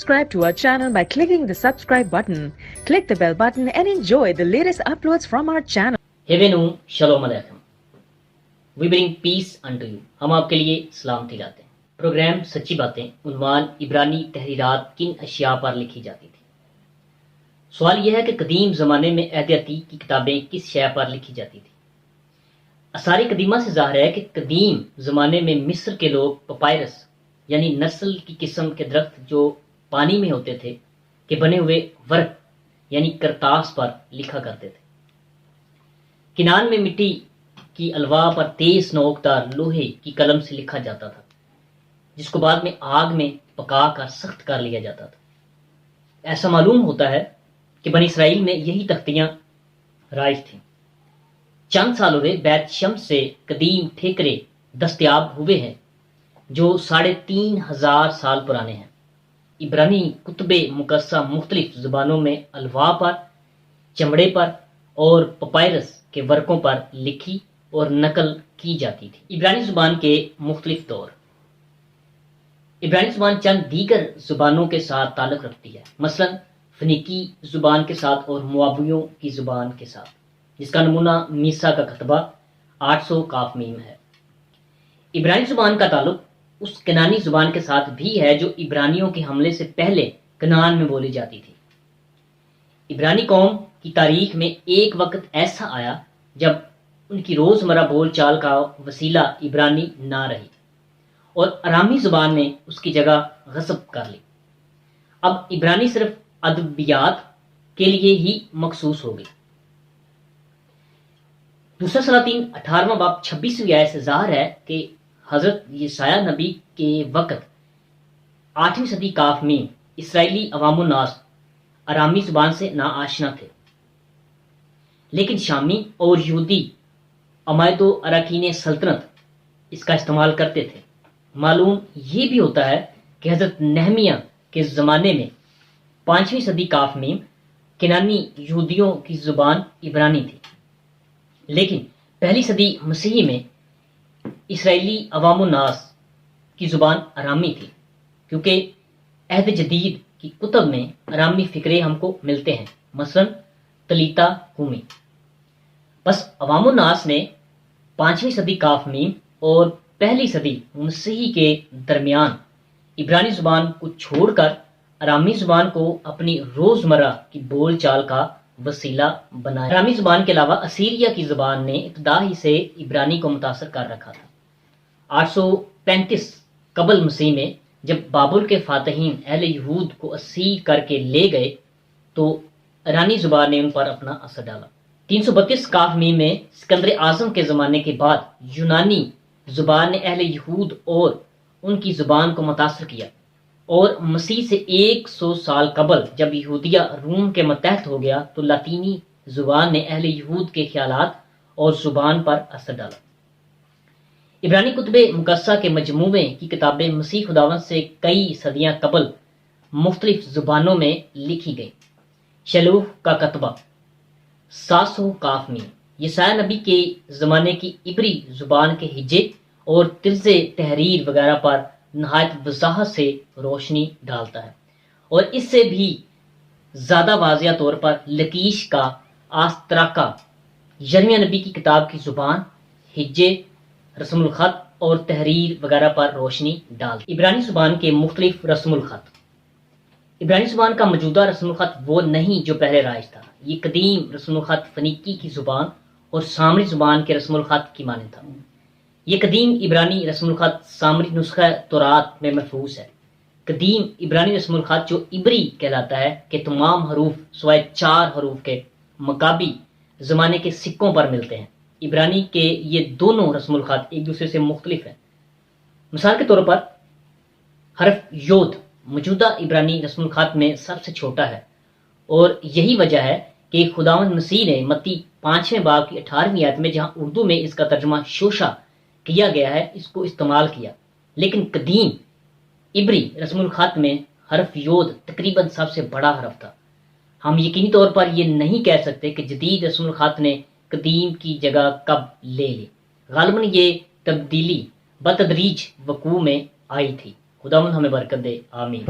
subscribe to our channel by clicking the subscribe button. Click the bell button and enjoy the latest uploads from our channel. हेवेनु शलोम अलैकुम। We bring peace unto you। हम आपके लिए सलामती लाते हैं। Programme सच्ची बातें उन्वान इब्रानी तहरीरात किन अशिया पर लिखी जाती थी। सवाल यह है कि कदीम ज़माने में अहद अतीक की किताबें किस शय पर लिखी जाती थी। आसारी कदीमा से ज़ाहिर है कि कदीम ज़माने में मिस्र के लोग पपायरस यानी नस्ल की किस्म के दरख्त जो पानी में होते थे के बने हुए वर्क यानी करतास पर लिखा करते थे। किनान में मिट्टी की अलवा पर तेज नोकदार लोहे की कलम से लिखा जाता था, जिसको बाद में आग में पका कर सख्त कर लिया जाता था। ऐसा मालूम होता है कि बनी इसराइल में यही तख्तियां राइज थीं। चंद साल हुए बैत शम्स से कदीम ठेकरे दस्तयाब हुए हैं जो 3500 साल पुराने हैं। इब्रानी कुतबे मुकस्सा मुख्तलिफ ज़ुबानों में अलवा पर, चमड़े पर और पपायरस के वर्कों पर लिखी और नकल की जाती थी। इब्रानी ज़ुबान के मुख्तलिफ दौर। इब्रानी ज़ुबान चंद दीगर ज़ुबानों के साथ ताल्लुक़ रखती है, मसलन फ़नीकी ज़ुबान के साथ और मुआवियों की ज़ुबान के साथ, जिसका नमूना मीसा का खतबा 800 काफ मीम है। इब्रानी ज़ुबान का ताल्लुक़ उस कनानी ज़ुबान के साथ भी है जो इब्रानियों के हमले से पहले कनान में बोली जाती थी। इब्रानी कौम की तारीख में एक वक्त ऐसा आया जब उनकी रोज़मर्रा बोल चाल का वसीला इब्रानी ना रही और अरामी ज़ुबान ने उसकी जगह गस्ब कर ली। अब इब्रानी सिर्फ अदबियात के लिए ही मखसूस हो गई। दूसरा सलातीन 18वां बाब 26वीं आयत से ज़ाहिर है कि हज़रत यसाया नबी के वक़्त 8वीं सदी काफ में इसराइली अवामुन नास अरामी ज़ुबान से नाआशना थे, लेकिन शामी और यहूदी अमायदो अराकीन सल्तनत इसका इस्तेमाल करते थे। मालूम ये भी होता है कि हज़रत नहमिया के ज़माने में 5वीं सदी काफ में किनानी यहूदियों की ज़ुबान इब्रानी थी, लेकिन पहली सदी मसीही में इसराइली अवामुन नास की ज़ुबान अरामी थी, क्योंकि अहद जदीद की कुतब में अरामी फ़िक्रे हमको मिलते हैं, मसलन तलीता हुमी। बस अवामुन नास ने 5वीं सदी काफ मीम और पहली सदी मसीही के दरमियान इब्रानी ज़ुबान को छोड़कर अरामी ज़ुबान को अपनी रोज़मर्रा की बोल चाल का वसीला बनाया। अरामी ज़ुबान के अलावा असीरिया की ज़ुबान ने इब्तदा ही से इब्रानी को मुतासर कर रखा था। 835 कबल मसीह में जब बाबुल के फातहीन अहले यहूद को असीर करके ले गए तो ईरानी ज़ुबान ने उन पर अपना असर डाला। 332 काफ मीम में सिकंदर आज़म के ज़माने के बाद यूनानी ज़ुबान ने अहले यहूद और उनकी ज़ुबान को मुतासर किया और मसीह से 100 साल कबल जब यहूदिया रूम के मतहत हो गया तो लातीनी ज़ुबान ने अहले यहूद के ख्यालात और ज़ुबान पर असर डाला। इब्रानी कुतबे मुकस्सा के मजमूमे की किताबें मसीह खुदावंद से कई सदियां कबल मुख्तलिफ ज़ुबानों में लिखी गई। शलूह का कतबा 700 काफ में यसाया नबी के ज़माने की इब्री ज़ुबान के हिज्जे और तिर्ज़े तहरीर वगैरह पर नहायत वज़ाहत से रोशनी डालता है और इससे भी ज़्यादा वाज़िया तौर पर लकीश का आस्तराका यर्मिया नबी की किताब की ज़ुबान, हिज्जे, रस्मुल ख़त और तहरीर वगैरह पर रोशनी डालती। इब्रानी ज़ुबान के मुख्तलिफ रस्मुल ख़त। इब्रानी ज़ुबान का मौजूदा रस्मुल ख़त वो नहीं जो पहले राइज था। ये कदीम रस्मुल ख़त फ़नीकी की ज़ुबान और सामरी ज़ुबान के रस्मुल ख़त की मानद था। ये कदीम इब्रानी रस्मुल ख़त सामरी नुस्ख़ा तौरात में महफूज है। कदीम इब्रानी रस्मुल ख़त जो इब्री कहलाता है के तमाम हरूफ सिवाय 4 हरूफ के मकाबी ज़माने के सिक्कों पर मिलते हैं। इब्रानी के ये दोनों रस्मुल ख़त एक दूसरे से मुख्तलिफ हैं। मिसाल के तौर पर हरफ योद मौजूदा इब्रानी रस्मुल ख़त में सबसे छोटा है और यही वजह है कि खुदावंद मसीह ने मत्ती 5वें बाब की 18वीं आयत में जहां उर्दू में इसका तर्जुमा शोशा किया गया है इसको इस्तेमाल किया, लेकिन कदीम इब्री रस्मुल ख़त में हरफ योद तकरीबन सबसे बड़ा हरफ था। हम यकीनी तौर पर यह नहीं कह सकते कि जदीद रस्मुल ख़त ने कदीम की जगह कब ले ली। गालिबन ये तब्दीली बतदरीज वकू में आई थी। खुदावंद हमें बरकत दे, आमीन।